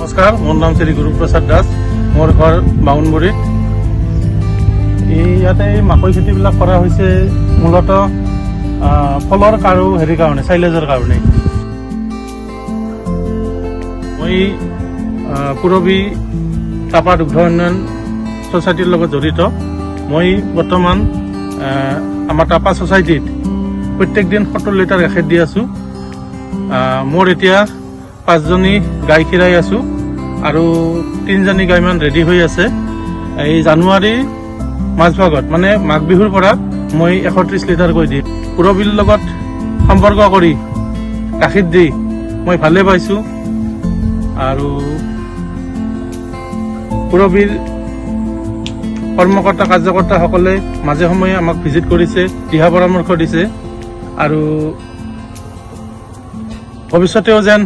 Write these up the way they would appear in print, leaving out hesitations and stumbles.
নমস্কাৰ, মোৰ নাম শ্ৰী গুৰুপ্ৰসাদ দাস। মোৰ ঘৰ বাউনবুৰীত। ইয়াতে মাকৈ খেতিবিলাক কৰা হৈছে মূলতঃ ফলৰ আৰু কাৰণে চাইলেজৰ কাৰণে। মই পুৰবী টাপা দুগ্ধ উন্নয়ন ছ'চাইটিৰ লগত জড়িত। মই বৰ্তমান আমাৰ টাপা ছ'চাইটিত প্ৰত্যেক দিন 70 লিটাৰ গাখীৰ দি আছোঁ। মোৰ এতিয়া 5জনী গাই খিৰাই আছোঁ আৰু 3জনী গাইমান ৰেডি হৈ আছে। এই জানুৱাৰী মাজভাগত মানে মাঘ বিহুৰ পৰা মই 31 লিটাৰকৈ দিম। পুৰবীৰ লগত সম্পৰ্ক কৰি গাখীৰ দি মই ভালে পাইছোঁ আৰু পুৰবীৰ কৰ্মকৰ্তা কাৰ্যকৰ্তাসকলে মাজে সময়ে আমাক ভিজিট কৰিছে, দিহা পৰামৰ্শ দিছে আৰু ভৱিষ্যতেও যেন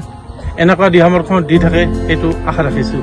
এনেকুৱা দিহা পৰামৰ্শ দি থাকে সেইটো আশা ৰাখিছোঁ।